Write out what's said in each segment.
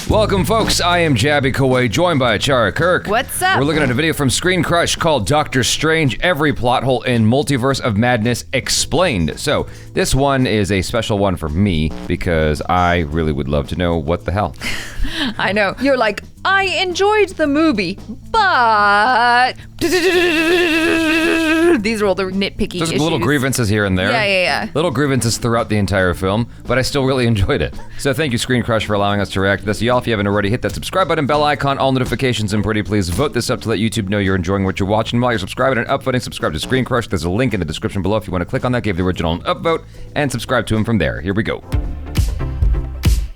Welcome, folks. I am Jabby Koway, joined by Chara Kirk. What's up? We're looking at a video from Screen Crush called Doctor Strange, Every Plot Hole in Multiverse of Madness Explained. So, this one is a special one for me because I really would love to know what the hell. I know. You're like, I enjoyed the movie, but... These are all the nitpicky Just issues. little grievances here and there. Yeah. Little grievances throughout the entire film, but I still really enjoyed it. So thank you, Screen Crush, for allowing us to react to this. Y'all, if you haven't already, hit that subscribe button, bell icon, all notifications, and pretty please vote this up to let YouTube know you're enjoying what you're watching. While you're subscribing and upvoting, subscribe to Screen Crush. There's a link in the description below if you want to click on that, give the original an upvote, and subscribe to him from there. Here we go.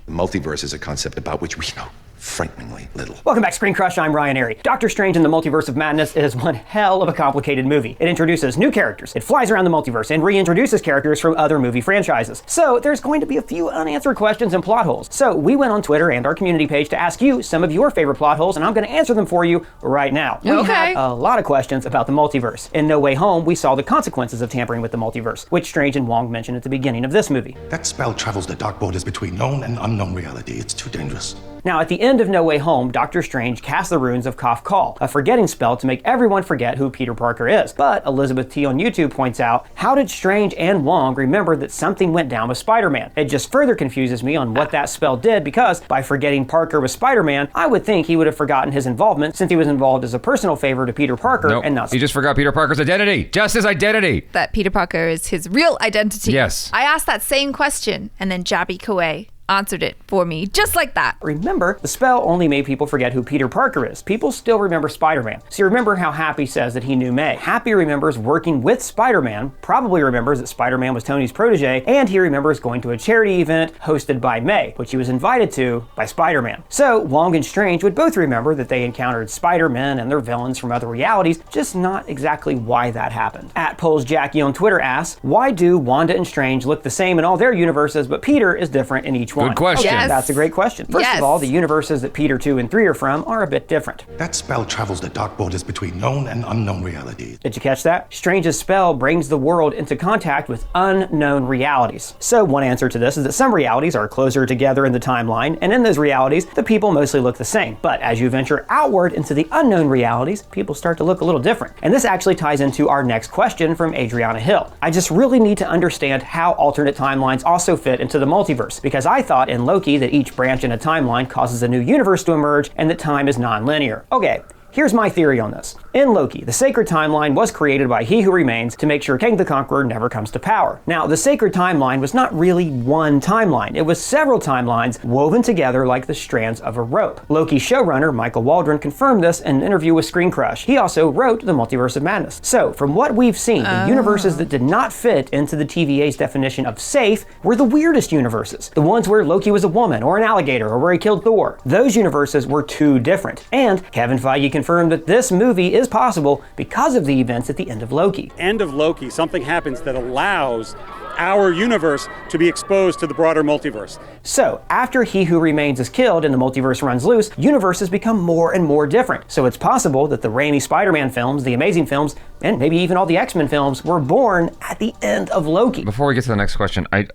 The multiverse is a concept about which we know frighteningly little. Welcome back, Screen Crush. I'm Ryan Arey. Doctor Strange in the Multiverse of Madness is one hell of a complicated movie. It introduces new characters, it flies around the multiverse, and reintroduces characters from other movie franchises. So there's going to be a few unanswered questions and plot holes. So we went on Twitter and our community page to ask you some of your favorite plot holes, and I'm going to answer them for you right now. We had a lot of questions about the multiverse. In No Way Home, we saw the consequences of tampering with the multiverse, which Strange and Wong mentioned at the beginning of this movie. That spell travels the dark borders between known and unknown reality. It's too dangerous. Now, at the end of No Way Home, Doctor Strange casts the runes of Kal, a forgetting spell to make everyone forget who Peter Parker is. But Elizabeth T on YouTube points out, how did Strange and Wong remember that something went down with Spider-Man? It just further confuses me on what that spell did, because by forgetting Parker with Spider-Man, I would think he would have forgotten his involvement, since he was involved as a personal favor to Peter Parker and not... He just forgot Peter Parker's identity. Just his identity. That Peter Parker is his real identity. Yes. I asked that same question, and then Jabby Koway answered it for me, just like that. Remember, the spell only made people forget who Peter Parker is. People still remember Spider-Man. So you remember how Happy says that he knew May. Happy remembers working with Spider-Man, probably remembers that Spider-Man was Tony's protege, and he remembers going to a charity event hosted by May, which he was invited to by Spider-Man. So Wong and Strange would both remember that they encountered Spider-Man and their villains from other realities, just not exactly why that happened. @PolesJackie on Twitter asks, why do Wanda and Strange look the same in all their universes, but Peter is different in each one? Good question. Yes. That's a great question. First of all, the universes that Peter 2 and 3 are from are a bit different. That spell travels the dark borders between known and unknown realities. Did you catch that? Strange's spell brings the world into contact with unknown realities. So one answer to this is that some realities are closer together in the timeline, and in those realities, the people mostly look the same. But as you venture outward into the unknown realities, people start to look a little different. And this actually ties into our next question from Adriana Hill. I just really need to understand how alternate timelines also fit into the multiverse, because I thought in Loki that each branch in a timeline causes a new universe to emerge and that time is non-linear. Okay. Here's my theory on this. In Loki, the sacred timeline was created by He Who Remains to make sure Kang the Conqueror never comes to power. Now, the sacred timeline was not really one timeline. It was several timelines woven together like the strands of a rope. Loki showrunner Michael Waldron confirmed this in an interview with Screen Crush. He also wrote The Multiverse of Madness. So, from what we've seen, the universes that did not fit into the TVA's definition of safe were the weirdest universes. The ones where Loki was a woman or an alligator or where he killed Thor. Those universes were too different. And Kevin Feige confirmed that this movie is possible because of the events at the end of Loki. End of Loki, something happens that allows our universe to be exposed to the broader multiverse. So, after He Who Remains is killed and the multiverse runs loose, universes become more and more different. So it's possible that the Raimi Spider-Man films, the Amazing films, and maybe even all the X-Men films were born at the end of Loki. Before we get to the next question, I'm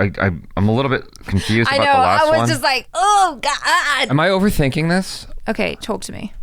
a little bit confused about the last one. I was just like, oh God. Am I overthinking this? Okay, talk to me.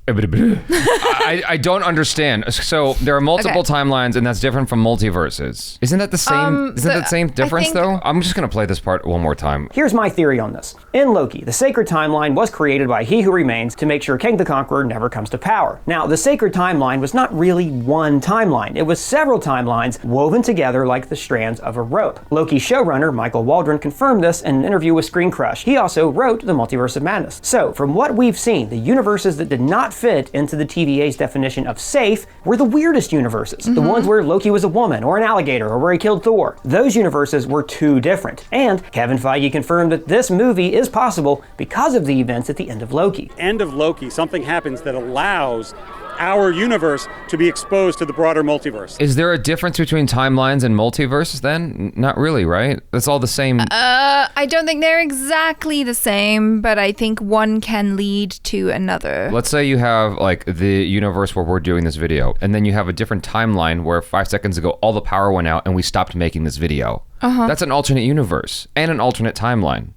I don't understand. So there are multiple timelines, and that's different from multiverses. Isn't that the same? Isn't that the same difference, though? I'm just gonna play this part one more time. Here's my theory on this. In Loki, the sacred timeline was created by He Who Remains to make sure Kang the Conqueror never comes to power. Now, the sacred timeline was not really one timeline. It was several timelines woven together like the strands of a rope. Loki showrunner Michael Waldron confirmed this in an interview with Screen Crush. He also wrote The Multiverse of Madness. So, from what we've seen, the universes that did not fit into the TVA's definition of safe were the weirdest universes. The ones where Loki was a woman or an alligator or where he killed Thor. Those universes were too different. And Kevin Feige confirmed that this movie is possible because of the events at the end of Loki. End of Loki, something happens that allows our universe to be exposed to the broader multiverse. Is there a difference between timelines and multiverses then? Not really, right? It's all the same. I don't think they're exactly the same, but I think one can lead to another. Let's say you have like the universe where we're doing this video, and then you have a different timeline where 5 seconds ago all the power went out and we stopped making this video. That's an alternate universe and an alternate timeline.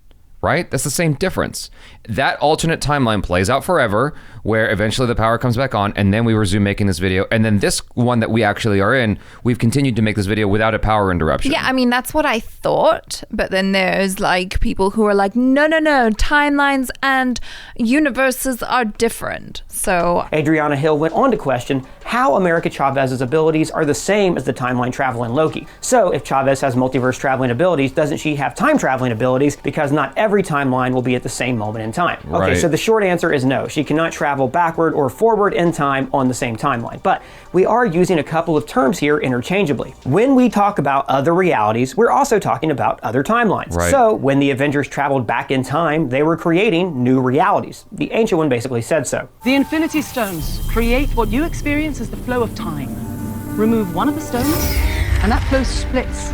right? That's the same difference. That alternate timeline plays out forever, where eventually the power comes back on, and then we resume making this video. And then this one that we actually are in, we've continued to make this video without a power interruption. Yeah, I mean, that's what I thought. But then there's like people who are like, no, timelines and universes are different. So Adriana Hill went on to question how America Chavez's abilities are the same as the timeline travel in Loki. So if Chavez has multiverse traveling abilities, doesn't she have time traveling abilities? Because not every timeline will be at the same moment in time. Okay, Right. so the short answer is no. She cannot travel backward or forward in time on the same timeline. But we are using a couple of terms here interchangeably. When we talk about other realities, we're also talking about other timelines. Right. So when the Avengers traveled back in time, they were creating new realities. The Ancient One basically said so. The Infinity Stones create what you experience as the flow of time. Remove one of the stones, and that flow splits.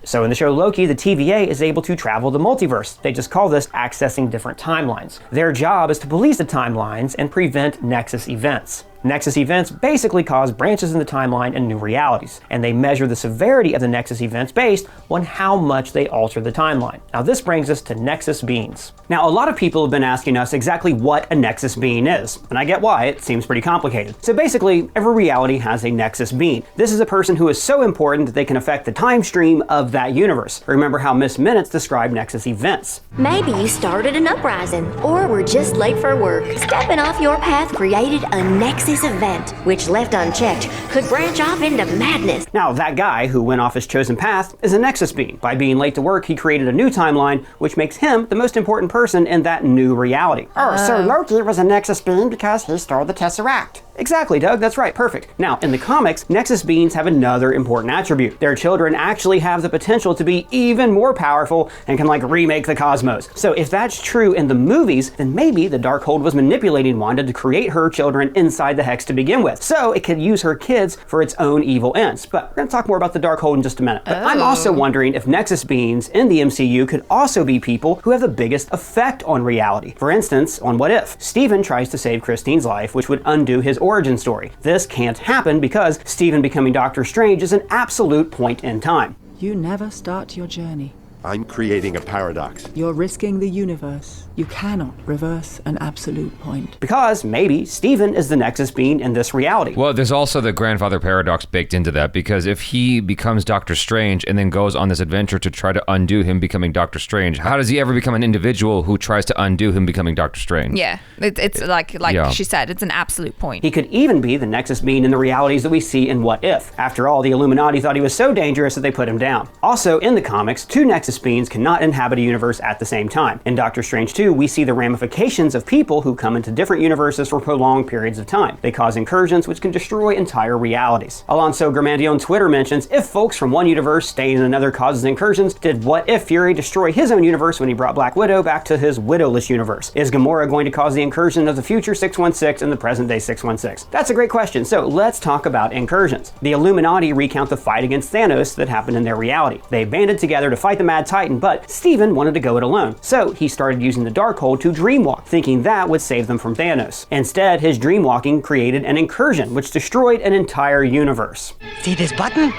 So in the show Loki, the TVA is able to travel the multiverse. They just call this accessing different timelines. Their job is to police the timelines and prevent Nexus events. Nexus events basically cause branches in the timeline and new realities, and they measure the severity of the Nexus events based on how much they alter the timeline. Now this brings us to Nexus Beans. Now a lot of people have been asking us exactly what a Nexus Bean is, and I get why, it seems pretty complicated. So basically, every reality has a Nexus Bean. This is a person who is so important that they can affect the time stream of that universe. Remember how Miss Minutes described Nexus events. Maybe you started an uprising, or were just late for work. Stepping off your path created a Nexus event, which left unchecked could branch off into madness. Now that guy who went off his chosen path is a Nexus Bean. By being late to work, he created a new timeline, which makes him the most important person in that new reality. So Loki was a Nexus Bean because he stole the Tesseract. Exactly, Doug, that's right, perfect. Now, in the comics, Nexus Beans have another important attribute. Their children actually have the potential to be even more powerful and can remake the cosmos. So if that's true in the movies, then maybe the Darkhold was manipulating Wanda to create her children inside the Hex to begin with, so it could use her kids for its own evil ends. But we're gonna talk more about the Darkhold in just a minute. But I'm also wondering if Nexus Beans in the MCU could also be people who have the biggest effect on reality. For instance, on What If? Steven tries to save Christine's life, which would undo his origin story. This can't happen because Steven becoming Doctor Strange is an absolute point in time. You never start your journey. I'm creating a paradox. You're risking the universe. You cannot reverse an absolute point. Because maybe Steven is the Nexus Bean in this reality. Well, there's also the grandfather paradox baked into that, because if he becomes Doctor Strange and then goes on this adventure to try to undo him becoming Doctor Strange, how does he ever become an individual who tries to undo him becoming Doctor Strange? yeah, it's like Yeah. she said, it's an absolute point. He could even be the Nexus Bean in the realities that we see in What If. After all, the Illuminati thought he was so dangerous that they put him down. Also, in the comics, two Nexus Beans cannot inhabit a universe at the same time. In Doctor Strange 2, we see the ramifications of people who come into different universes for prolonged periods of time. They cause incursions which can destroy entire realities. Alonso Gramandio on Twitter mentions, if folks from one universe staying in another causes incursions, did What If Fury destroy his own universe when he brought Black Widow back to his Widowless universe? Is Gamora going to cause the incursion of the future 616 and the present day 616? That's a great question, so let's talk about incursions. The Illuminati recount the fight against Thanos that happened in their reality. They banded together to fight the Mad Titan, but Steven wanted to go it alone. So he started using the Darkhold to dreamwalk, thinking that would save them from Thanos. Instead, his dreamwalking created an incursion, which destroyed an entire universe. See this button?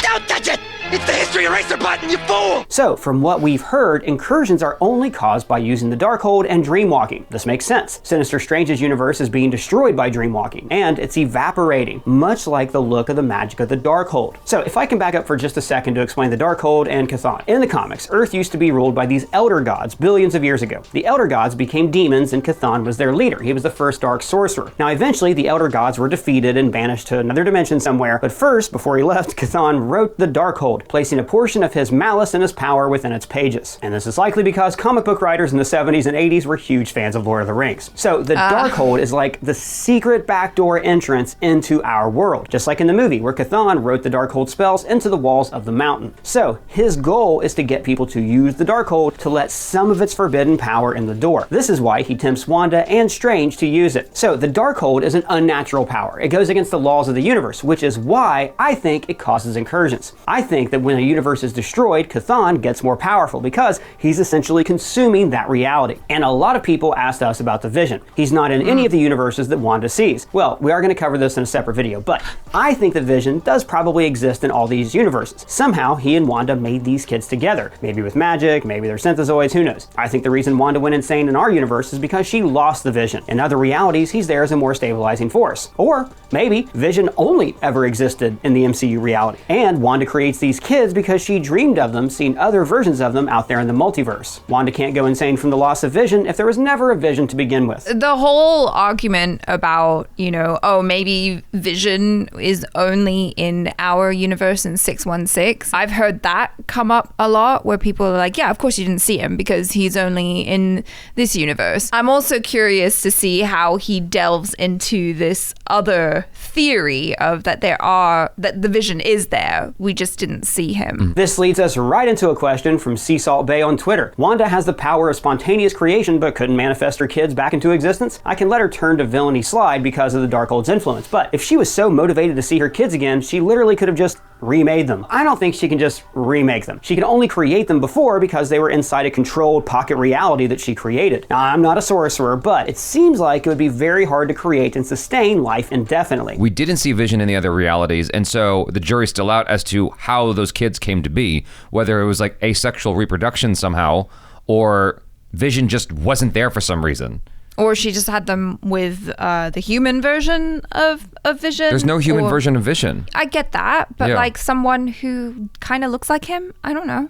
Don't touch it! It's the history eraser button, you fool! So, from what we've heard, incursions are only caused by using the Darkhold and dreamwalking. This makes sense. Sinister Strange's universe is being destroyed by dreamwalking, and it's evaporating, much like the look of the magic of the Darkhold. So, if I can back up for just a second to explain the Darkhold and Chthon. In the comics, Earth used to be ruled by these Elder Gods billions of years ago. The Elder Gods became demons, and Chthon was their leader. He was the first Dark Sorcerer. Now, eventually, the Elder Gods were defeated and banished to another dimension somewhere, but first, before he left, Chthon wrote the Darkhold, placing a portion of his malice and his power within its pages. And this is likely because comic book writers in the 70s and 80s were huge fans of Lord of the Rings. So the Darkhold is like the secret backdoor entrance into our world, just like in the movie where Chthon wrote the Darkhold spells into the walls of the mountain. So his goal is to get people to use the Darkhold to let some of its forbidden power in the door. This is why he tempts Wanda and Strange to use it. So the Darkhold is an unnatural power. It goes against the laws of the universe, which is why I think it causes incursions. I think think that when a universe is destroyed, Chthon gets more powerful because he's essentially consuming that reality. And a lot of people asked us about the Vision. He's not in any of the universes that Wanda sees. Well, we are going to cover this in a separate video, but I think the Vision does probably exist in all these universes. Somehow, he and Wanda made these kids together. Maybe with magic, maybe they're synthezoids, who knows. I think the reason Wanda went insane in our universe is because she lost the Vision. In other realities, he's there as a more stabilizing force. Or maybe Vision only ever existed in the MCU reality. And Wanda creates these kids because she dreamed of them, seeing other versions of them out there in the multiverse. Wanda can't go insane from the loss of Vision if there was never a Vision to begin with. The whole argument about, oh, maybe Vision is only in our universe in 616. I've heard that come up a lot where people are like, yeah, of course you didn't see him because he's only in this universe. I'm also curious to see how he delves into this other theory of that the Vision is there. We just didn't see him. This leads us right into a question from Sea Salt Bay on Twitter. Wanda has the power of spontaneous creation but couldn't manifest her kids back into existence. I can let her turn to Vellani slide because of the Darkhold's influence, but if she was so motivated to see her kids again, she literally could have just remade them. I don't think she can just remake them. She can only create them before because they were inside a controlled pocket reality that she created. Now, I'm not a sorcerer, but it seems like it would be very hard to create and sustain life indefinitely. We didn't see Vision in the other realities, and so the jury's still out as to how those kids came to be, whether it was like asexual reproduction somehow, or Vision just wasn't there for some reason. Or she just had them with the human version of Vision. There's no human version of Vision. I get that, but Yeah. like someone who kind of looks like him? I don't know.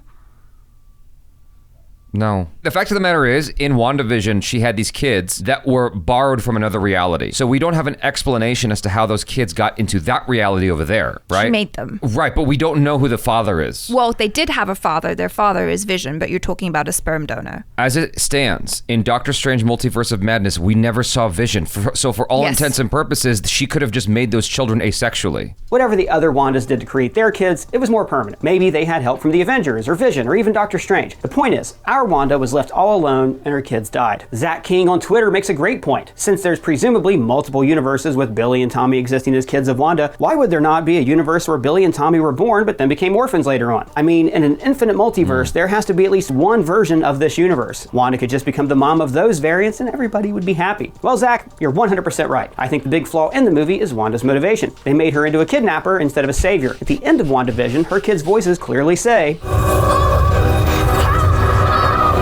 No. The fact of the matter is, in WandaVision, she had these kids that were borrowed from another reality. So we don't have an explanation as to how those kids got into that reality over there, right? She made them. Right, but we don't know who the father is. Well, they did have a father. Their father is Vision, but you're talking about a sperm donor. As it stands, in Doctor Strange Multiverse of Madness, we never saw Vision. So for all intents and purposes, she could have just made those children asexually. Whatever the other Wandas did to create their kids, it was more permanent. Maybe they had help from the Avengers, or Vision, or even Doctor Strange. The point is, our Wanda was left all alone and her kids died. Zach King on Twitter makes a great point. Since there's presumably multiple universes with Billy and Tommy existing as kids of Wanda, why would there not be a universe where Billy and Tommy were born but then became orphans later on? I mean, in an infinite multiverse, there has to be at least one version of this universe. Wanda could just become the mom of those variants and everybody would be happy. Well, Zach, you're 100% right. I think the big flaw in the movie is Wanda's motivation. They made her into a kidnapper instead of a savior. At the end of WandaVision, her kids' voices clearly say,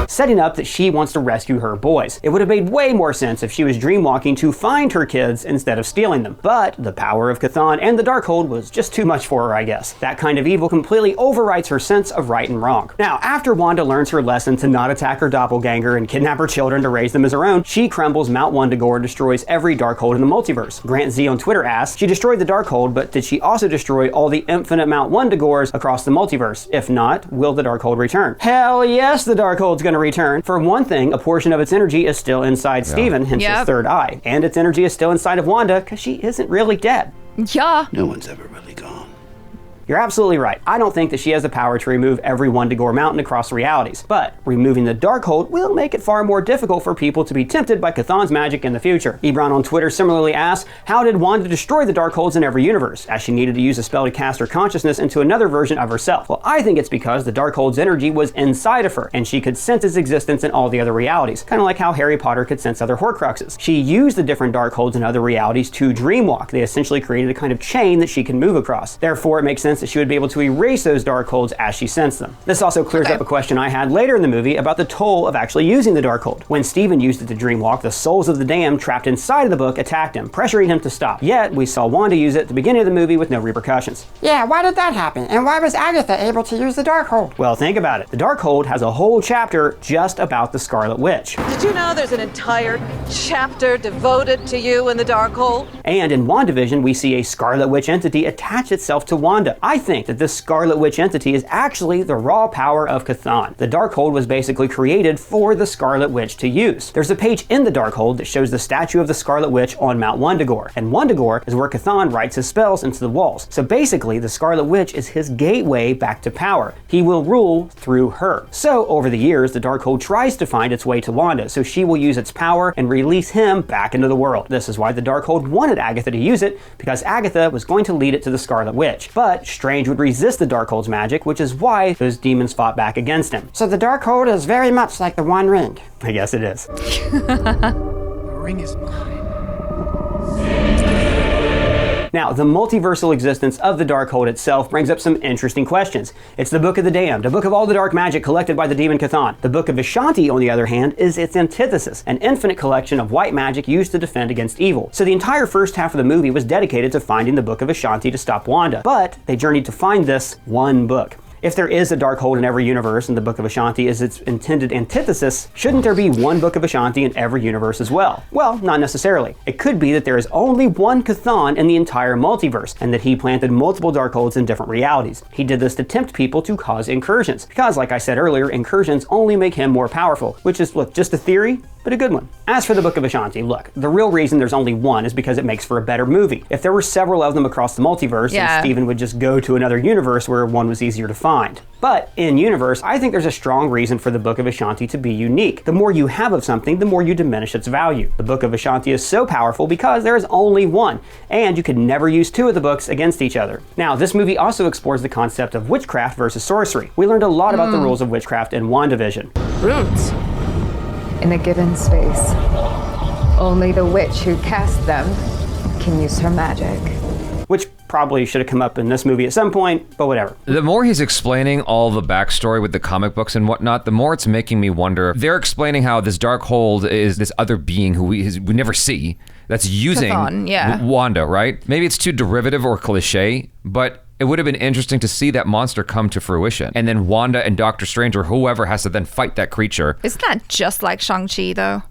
setting up that she wants to rescue her boys. It would have made way more sense if she was dreamwalking to find her kids instead of stealing them. But the power of Chthon and the Darkhold was just too much for her, I guess. That kind of evil completely overrides her sense of right and wrong. Now, after Wanda learns her lesson to not attack her doppelganger and kidnap her children to raise them as her own, she crumbles Mount Wundagore and destroys every Darkhold in the multiverse. Grant Z on Twitter asks, she destroyed the Darkhold, but did she also destroy all the infinite Mount Wundagores across the multiverse? If not, will the Darkhold return? Hell yes, the Darkhold's gonna return. For one thing, a portion of its energy is still inside Steven, hence his third eye. And its energy is still inside of Wanda, because she isn't really dead. Yeah. No one's ever really gone. You're absolutely right. I don't think that she has the power to remove every Wundagore mountain across realities, but removing the Darkhold will make it far more difficult for people to be tempted by Chthon's magic in the future. Ebron on Twitter similarly asks, how did Wanda destroy the Darkholds in every universe, as she needed to use a spell to cast her consciousness into another version of herself? Well, I think it's because the Darkhold's energy was inside of her, and she could sense its existence in all the other realities, kind of like how Harry Potter could sense other Horcruxes. She used the different Darkholds in other realities to dreamwalk. They essentially created a kind of chain that she can move across. Therefore, it makes sense that she would be able to erase those Darkholds as she sensed them. This also clears up a question I had later in the movie about the toll of actually using the Darkhold. When Steven used it to dreamwalk, the souls of the damned trapped inside of the book attacked him, pressuring him to stop. Yet, we saw Wanda use it at the beginning of the movie with no repercussions. Yeah, why did that happen? And why was Agatha able to use the Darkhold? Well, think about it. The Darkhold has a whole chapter just about the Scarlet Witch. Did you know there's an entire chapter devoted to you in the Darkhold? And in WandaVision, we see a Scarlet Witch entity attach itself to Wanda. I think that this Scarlet Witch entity is actually the raw power of Chthon. The Darkhold was basically created for the Scarlet Witch to use. There's a page in the Darkhold that shows the statue of the Scarlet Witch on Mount Wundagore, and Wundagore is where Chthon writes his spells into the walls. So basically, the Scarlet Witch is his gateway back to power. He will rule through her. So over the years, the Darkhold tries to find its way to Wanda, so she will use its power and release him back into the world. This is why the Darkhold wanted Agatha to use it, because Agatha was going to lead it to the Scarlet Witch. But Strange would resist the Darkhold's magic, which is why those demons fought back against him. So the Darkhold is very much like the One Ring. I guess it is. The ring is mine. Now, the multiversal existence of the Darkhold itself brings up some interesting questions. It's the Book of the Damned, a book of all the dark magic collected by the demon Chthon. The Book of Ashanti, on the other hand, is its antithesis, an infinite collection of white magic used to defend against evil. So the entire first half of the movie was dedicated to finding the Book of Ashanti to stop Wanda, but they journeyed to find this one book. If there is a Darkhold in every universe and the Book of Ashanti is its intended antithesis, shouldn't there be one Book of Ashanti in every universe as well? Well, not necessarily. It could be that there is only one Chthon in the entire multiverse, and that he planted multiple Darkholds in different realities. He did this to tempt people to cause incursions, because like I said earlier, incursions only make him more powerful, which is, look, just a theory, but a good one. As for the Book of Ashanti, look, the real reason there's only one is because it makes for a better movie. If there were several of them across the multiverse, then Steven would just go to another universe where one was easier to find. But in universe, I think there's a strong reason for the Book of Ashanti to be unique. The more you have of something, the more you diminish its value. The Book of Ashanti is so powerful because there is only one, and you could never use two of the books against each other. Now, this movie also explores the concept of witchcraft versus sorcery. We learned a lot about the rules of witchcraft in WandaVision. Runes. In a given space, only the witch who cast them can use her magic. Which probably should have come up in this movie at some point, but whatever. The more he's explaining all the backstory with the comic books and whatnot, the more it's making me wonder. They're explaining how this Darkhold is this other being who we never see that's using Wanda, right? Maybe it's too derivative or cliche, but it would have been interesting to see that monster come to fruition. And then Wanda and Doctor Strange or whoever has to then fight that creature. Isn't that just like Shang-Chi, though?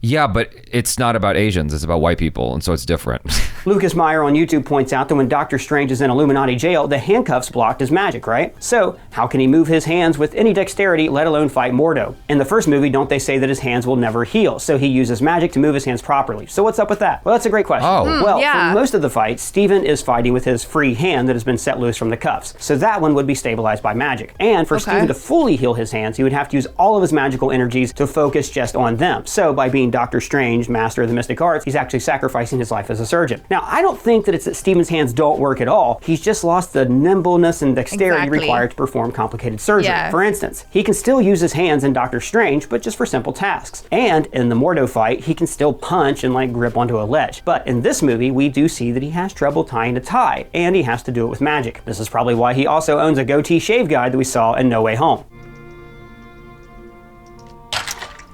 Yeah, but it's not about Asians, it's about white people, and so it's different. Lucas Meyer on YouTube points out that when Doctor Strange is in Illuminati jail, the handcuffs blocked his magic, right? So, how can he move his hands with any dexterity, let alone fight Mordo? In the first movie, don't they say that his hands will never heal, so he uses magic to move his hands properly. So what's up with that? Well, that's a great question. For most of the fight, Steven is fighting with his free hand that has been set loose from the cuffs, so that one would be stabilized by magic. And for Steven to fully heal his hands, he would have to use all of his magical energies to focus just on them. So by being Doctor Strange, master of the mystic arts, he's actually sacrificing his life as a surgeon. Now, I don't think that it's that Steven's hands don't work at all. He's just lost the nimbleness and dexterity required to perform complicated surgery. For instance, he can still use his hands in Doctor Strange, but just for simple tasks. And in the Mordo fight, he can still punch and grip onto a ledge. But in this movie, we do see that he has trouble tying a tie, and he has to do it with magic. This is probably why he also owns a goatee shave guide that we saw in No Way Home.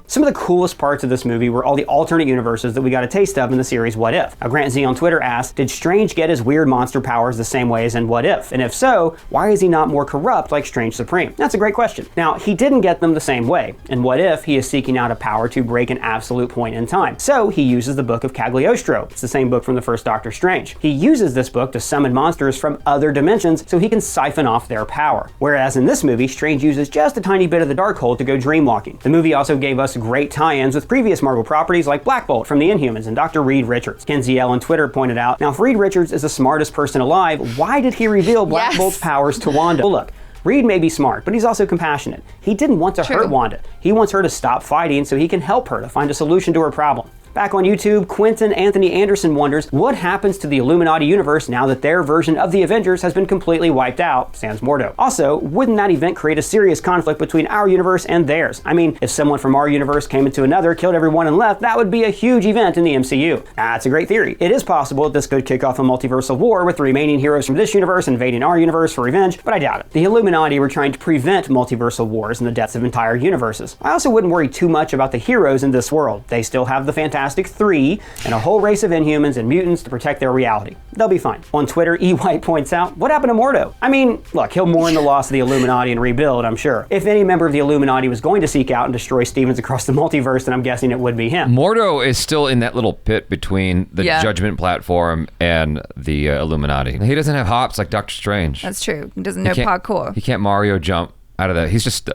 Some of the coolest parts of this movie were all the alternate universes that we got a taste of in the series What If. Now, Grant Z on Twitter asked, did Strange get his weird monster powers the same way as in What If? And if so, why is he not more corrupt like Strange Supreme? That's a great question. Now, he didn't get them the same way. In What If, he is seeking out a power to break an absolute point in time. So he uses the Book of Cagliostro. It's the same book from the first Doctor Strange. He uses this book to summon monsters from other dimensions so he can siphon off their power. Whereas in this movie, Strange uses just a tiny bit of the Darkhold to go dreamwalking. The movie also gave us great tie-ins with previous Marvel properties like Black Bolt from the Inhumans and Dr. Reed Richards. Kenzie L on Twitter pointed out, now if Reed Richards is the smartest person alive, why did he reveal Black Bolt's powers to Wanda? Well, look, Reed may be smart, but he's also compassionate. He didn't want to hurt Wanda. He wants her to stop fighting so he can help her to find a solution to her problem. Back on YouTube, Quentin Anthony Anderson wonders what happens to the Illuminati universe now that their version of the Avengers has been completely wiped out, sans Mordo. Also, wouldn't that event create a serious conflict between our universe and theirs? I mean, if someone from our universe came into another, killed everyone and left, that would be a huge event in the MCU. That's a great theory. It is possible that this could kick off a multiversal war with the remaining heroes from this universe invading our universe for revenge, but I doubt it. The Illuminati were trying to prevent multiversal wars and the deaths of entire universes. I also wouldn't worry too much about the heroes in this world. They still have the Fantastic Three and a whole race of Inhumans and mutants to protect their reality. They'll be fine. On Twitter, E. White points out, what happened to Mordo? I mean, look, he'll mourn the loss of the Illuminati and rebuild, I'm sure. If any member of the Illuminati was going to seek out and destroy Stevens across the multiverse, then I'm guessing it would be him. Mordo is still in that little pit between the Judgment platform and the Illuminati. He doesn't have hops like Doctor Strange. That's true. He doesn't know parkour. He can't Mario jump out of that. He's just,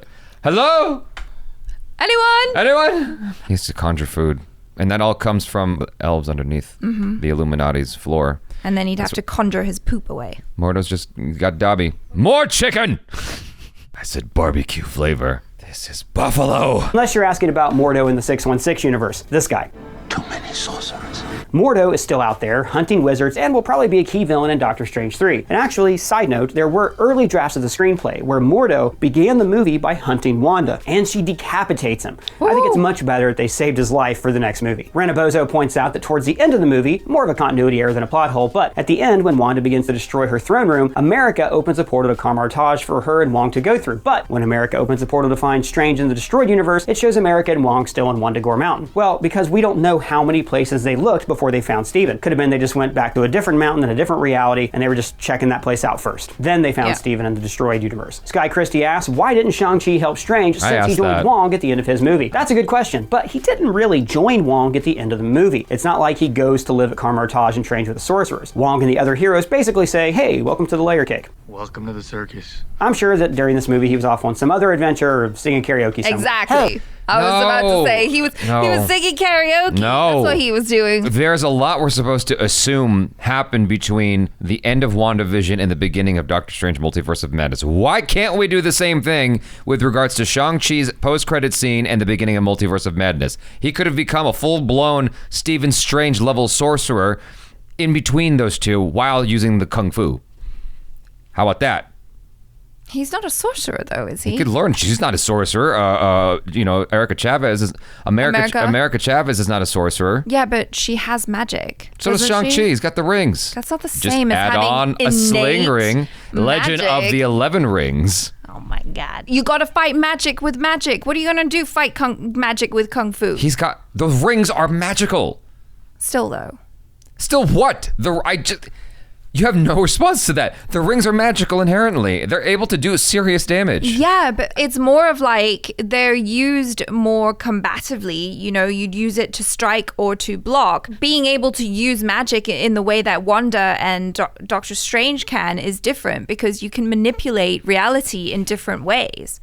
hello? Anyone? He has to conjure food. And that all comes from elves underneath the Illuminati's floor. And then he'd have to conjure his poop away. Mordo's just got Dobby. More chicken! I said barbecue flavor. This is buffalo. Unless you're asking about Mordo in the 616 universe. This guy. Too many sorcerers. Mordo is still out there, hunting wizards, and will probably be a key villain in Doctor Strange 3. And actually, side note, there were early drafts of the screenplay where Mordo began the movie by hunting Wanda, and she decapitates him. Ooh. I think it's much better that they saved his life for the next movie. Renobozo points out that towards the end of the movie, more of a continuity error than a plot hole, but at the end, when Wanda begins to destroy her throne room, America opens a portal to Kamar-Taj for her and Wong to go through. But when America opens a portal to find Strange in the destroyed universe, it shows America and Wong still on Wundagore Mountain. Well, because we don't know how many places they looked before they found Steven. Could have been they just went back to a different mountain in a different reality, and they were just checking that place out first. Then they found Steven in the destroyed universe. Sky Christie asks, why didn't Shang-Chi help Strange since he joined Wong at the end of his movie? That's a good question, but he didn't really join Wong at the end of the movie. It's not like he goes to live at Kamar-Taj and trains with the sorcerers. Wong and the other heroes basically say, hey, welcome to the layer cake. Welcome to the circus. I'm sure that during this movie he was off on some other adventure or singing karaoke somewhere. Exactly. Hey. I was about to say he was singing karaoke. No. That's what he was doing. There's a lot we're supposed to assume happened between the end of WandaVision and the beginning of Doctor Strange Multiverse of Madness. Why can't we do the same thing with regards to Shang-Chi's post-credit scene and the beginning of Multiverse of Madness? He could have become a full-blown Stephen Strange level sorcerer in between those two while using the Kung Fu. How about that? He's not a sorcerer, though, is he? He could learn. She's not a sorcerer. America Chavez is America Chavez is not a sorcerer. Yeah, but she has magic. So does Shang-Chi. He's got the rings. That's not the Just same as add having on a sling ring. Legend of magic. the 11 Rings. Oh my God! You got to fight magic with magic. What are you gonna do? Fight magic with kung fu? He's got those rings are magical. Still though. Still what? You have no response to that. The rings are magical inherently. They're able to do serious damage. Yeah, but it's more of like they're used more combatively. You know, you'd use it to strike or to block. Being able to use magic in the way that Wanda and Doctor Strange can is different because you can manipulate reality in different ways.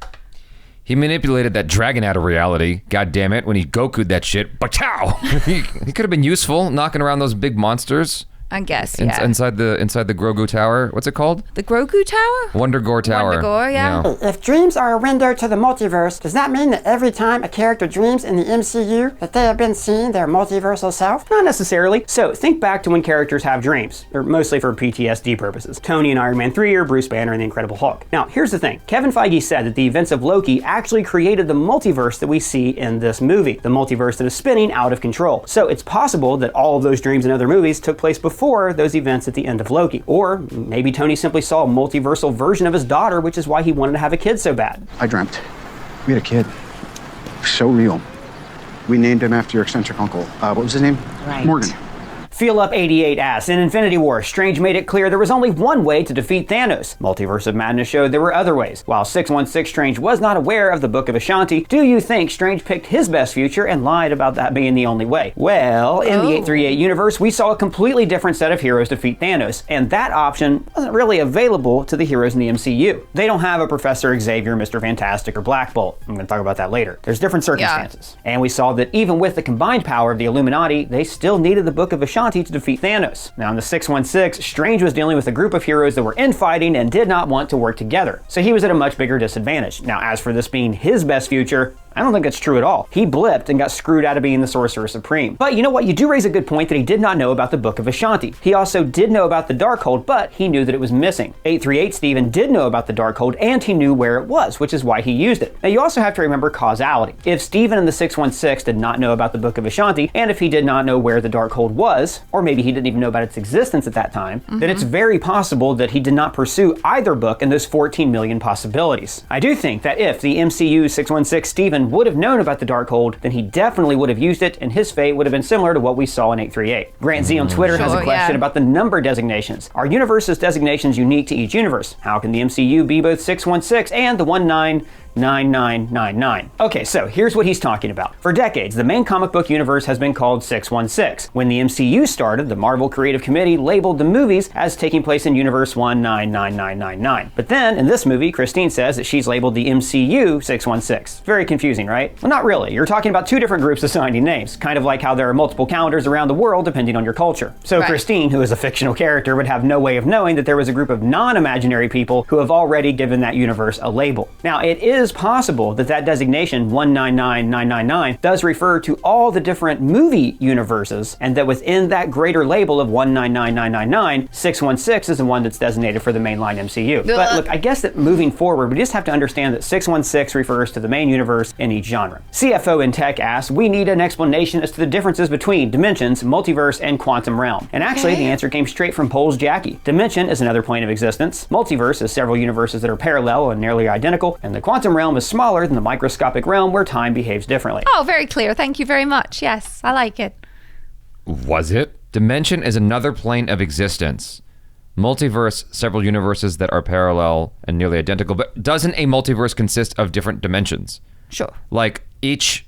He manipulated that dragon out of reality. God damn it, when he Goku'd that shit. Bachow! He could have been useful knocking around those big monsters. I guess, yeah. Inside the Grogu Tower. What's it called? The Grogu Tower? Wundagore Tower. Wundagore, yeah. If dreams are a window to the multiverse, does that mean that every time a character dreams in the MCU that they have been seeing their multiversal self? Not necessarily. So think back to when characters have dreams. They're mostly for PTSD purposes. Tony in Iron Man 3 or Bruce Banner in The Incredible Hulk. Now, here's the thing. Kevin Feige said that the events of Loki actually created the multiverse that we see in this movie. The multiverse that is spinning out of control. So it's possible that all of those dreams in other movies took place before those events at the end of Loki. Or maybe Tony simply saw a multiversal version of his daughter, which is why he wanted to have a kid so bad. I dreamt. We had a kid. So real. We named him after your eccentric uncle. What was his name? Right. Morgan. Feel Up 88 asks, in Infinity War, Strange made it clear there was only one way to defeat Thanos. Multiverse of Madness showed there were other ways. While 616 Strange was not aware of the Book of Ashanti, do you think Strange picked his best future and lied about that being the only way? Well, in the 838 universe, we saw a completely different set of heroes defeat Thanos, and that option wasn't really available to the heroes in the MCU. They don't have a Professor Xavier, Mr. Fantastic, or Black Bolt. I'm going to talk about that later. There's different circumstances. Yeah. And we saw that even with the combined power of the Illuminati, they still needed the Book of Ashanti to defeat Thanos. Now in the 616, Strange was dealing with a group of heroes that were infighting and did not want to work together. So he was at a much bigger disadvantage. Now as for this being his best future, I don't think that's true at all. He blipped and got screwed out of being the Sorcerer Supreme. But you know what? You do raise a good point that he did not know about the Book of Ashanti. He also did know about the Darkhold, but he knew that it was missing. 838 Steven did know about the Darkhold, and he knew where it was, which is why he used it. Now you also have to remember causality. If Steven and the 616 did not know about the Book of Ashanti, and if he did not know where the Darkhold was, or maybe he didn't even know about its existence at that time, then it's very possible that he did not pursue either book in those 14 million possibilities. I do think that if the MCU 616 Steven would have known about the Darkhold, then he definitely would have used it, and his fate would have been similar to what we saw in 838. Grant Z on Twitter has a question about the number designations. Are universes designations unique to each universe? How can the MCU be both 616 and the 199999? Okay, so here's what he's talking about. For decades, the main comic book universe has been called 616. When the MCU started, the Marvel Creative Committee labeled the movies as taking place in universe 199999. But then, in this movie, Christine says that she's labeled the MCU 616. Very confusing, right? Well, not really. You're talking about two different groups assigning names, kind of like how there are multiple calendars around the world depending on your culture. So Christine, who is a fictional character, would have no way of knowing that there was a group of non-imaginary people who have already given that universe a label. Now, it is is possible that that designation 199999 does refer to all the different movie universes, and that within that greater label of 199999, 616 is the one that's designated for the mainline MCU. But look, I guess that moving forward, we just have to understand that 616 refers to the main universe in each genre. CFO in Tech asks, we need an explanation as to the differences between dimensions, multiverse, and quantum realm. And actually, the answer came straight from Pole's Jackie. Dimension is another plane of existence. Multiverse is several universes that are parallel and nearly identical. And the quantum realm is smaller than the microscopic realm where time behaves differently. Oh, very clear. Thank you very much. Yes, I like it. Was it? Dimension is another plane of existence. Multiverse, several universes that are parallel and nearly identical. But doesn't a multiverse consist of different dimensions? Sure. Like each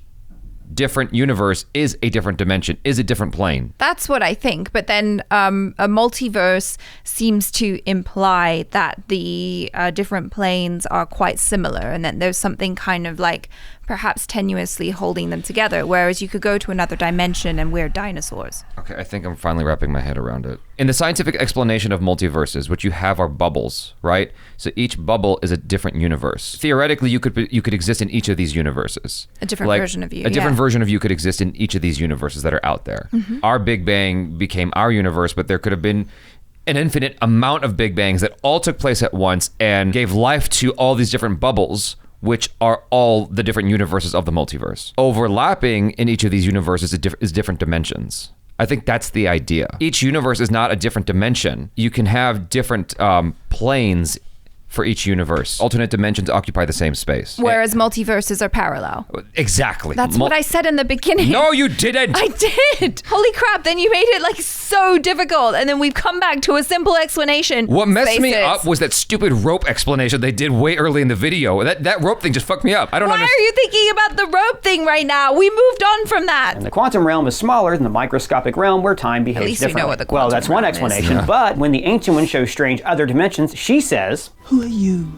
different universe is a different dimension, is a different plane. That's what I think. But then a multiverse seems to imply that the different planes are quite similar, and that there's something kind of like perhaps tenuously holding them together, whereas you could go to another dimension and we're dinosaurs. Okay, I think I'm finally wrapping my head around it. In the scientific explanation of multiverses, what you have are bubbles, right? So each bubble is a different universe. Theoretically, you could exist in each of these universes. A different version of you. A different version of you could exist in each of these universes that are out there. Mm-hmm. Our Big Bang became our universe, but there could have been an infinite amount of Big Bangs that all took place at once and gave life to all these different bubbles, which are all the different universes of the multiverse. Overlapping in each of these universes is different dimensions. I think that's the idea. Each universe is not a different dimension. You can have different planes for each universe. Alternate dimensions occupy the same space. Whereas multiverses are parallel. Exactly. That's what I said in the beginning. No, you didn't. I did. Holy crap, then you made it like so difficult. And then we've come back to a simple explanation. What messed me up was that stupid rope explanation they did way early in the video. That rope thing just fucked me up. I don't understand. Why are you thinking about the rope thing right now? We moved on from that. And the quantum realm is smaller than the microscopic realm where time behaves differently. At least differently. we know what the quantum Well, that's one explanation. Yeah. But when the Ancient One shows strange other dimensions, she says, Who are you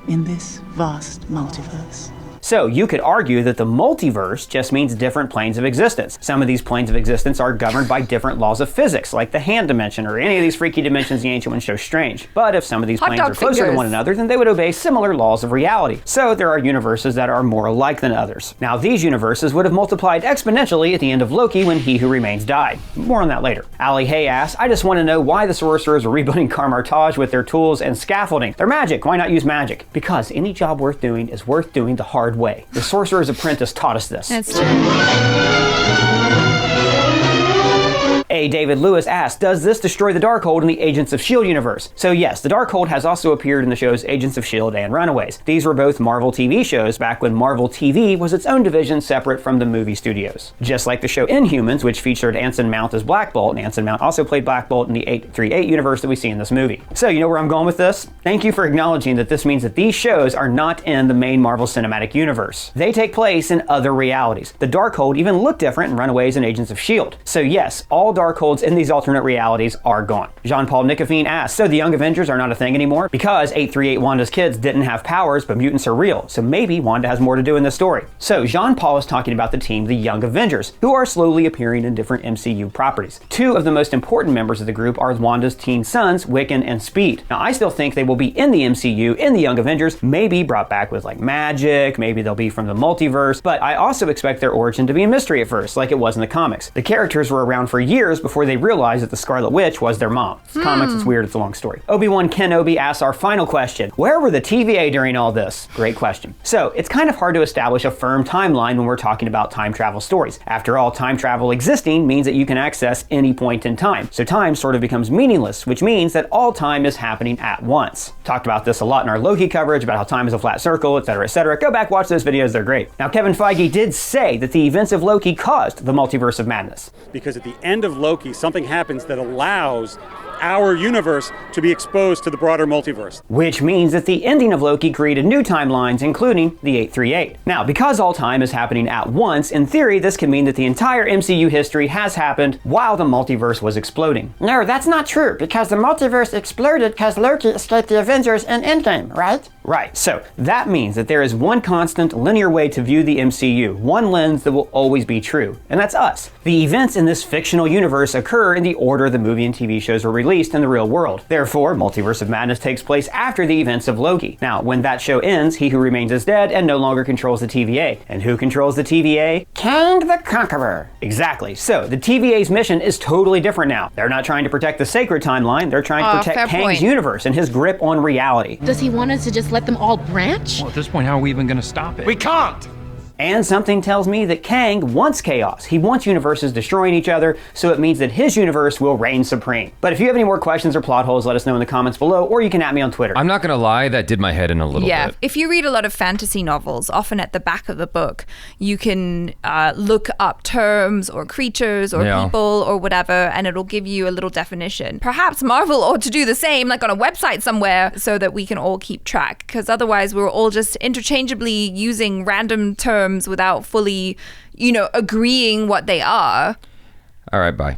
in this vast multiverse? So you could argue that the multiverse just means different planes of existence. Some of these planes of existence are governed by different laws of physics, like the hand dimension or any of these freaky dimensions the Ancient One shows strange. But if some of these planes are closer to one another, then they would obey similar laws of reality. So there are universes that are more alike than others. Now these universes would have multiplied exponentially at the end of Loki when He Who Remains died. More on that later. Ali Hay asks, I just want to know why the sorcerers are rebuilding Karmartage with their tools and scaffolding. They're magic, why not use magic? Because any job worth doing is worth doing the hard way. The Sorcerer's Apprentice taught us this. That's true. A. David Lewis asks, does this destroy the Darkhold in the Agents of S.H.I.E.L.D. universe? So yes, the Darkhold has also appeared in the shows Agents of S.H.I.E.L.D. and Runaways. These were both Marvel TV shows back when Marvel TV was its own division separate from the movie studios. Just like the show Inhumans, which featured Anson Mount as Black Bolt, and Anson Mount also played Black Bolt in the 838 universe that we see in this movie. So you know where I'm going with this? Thank you for acknowledging that this means that these shows are not in the main Marvel Cinematic Universe. They take place in other realities. The Darkhold even looked different in Runaways and Agents of S.H.I.E.L.D. So yes, all Darkholds in these alternate realities are gone. Jean-Paul Nicofine asks, so the Young Avengers are not a thing anymore? Because 838 Wanda's kids didn't have powers, but mutants are real, so maybe Wanda has more to do in this story. So Jean-Paul is talking about the team, the Young Avengers, who are slowly appearing in different MCU properties. Two of the most important members of the group are Wanda's teen sons, Wiccan and Speed. Now I still think they will be in the MCU, in the Young Avengers, maybe brought back with like magic, maybe they'll be from the multiverse, but I also expect their origin to be a mystery at first, like it was in the comics. The characters were around for years before they realized that the Scarlet Witch was their mom. It's comics, it's weird, it's a long story. Obi-Wan Kenobi asks our final question. Where were the TVA during all this? Great question. So it's kind of hard to establish a firm timeline when we're talking about time travel stories. After all, time travel existing means that you can access any point in time. So time sort of becomes meaningless, which means that all time is happening at once. Talked about this a lot in our Loki coverage about how time is a flat circle, etc., etc. Go back, watch those videos, they're great. Now Kevin Feige did say that the events of Loki caused the multiverse of madness. Because at the end of Loki, something happens that allows our universe to be exposed to the broader multiverse. Which means that the ending of Loki created new timelines, including the 838. Now, because all time is happening at once, in theory, this could mean that the entire MCU history has happened while the multiverse was exploding. No, that's not true, because the multiverse exploded because Loki escaped the Avengers in Endgame, right? Right, so that means that there is one constant linear way to view the MCU, one lens that will always be true, and that's us. The events in this fictional universe occur in the order the movie and TV shows were released in the real world. Therefore, Multiverse of Madness takes place after the events of Loki. Now, when that show ends, He Who Remains is dead and no longer controls the TVA. And who controls the TVA? Kang the Conqueror. Exactly. So, the TVA's mission is totally different now. They're not trying to protect the sacred timeline, they're trying to protect Kang's universe and his grip on reality. Does he want us to just let them all branch? Well, at this point, how are we even going to stop it? We can't! And something tells me that Kang wants chaos. He wants universes destroying each other, so it means that his universe will reign supreme. But if you have any more questions or plot holes, let us know in the comments below, or you can at me on Twitter. I'm not gonna lie, that did my head in a little bit. If you read a lot of fantasy novels, often at the back of the book, you can look up terms or creatures or people or whatever, and it'll give you a little definition. Perhaps Marvel ought to do the same, like on a website somewhere, so that we can all keep track, because otherwise we're all just interchangeably using random terms without fully, agreeing what they are. All right, bye.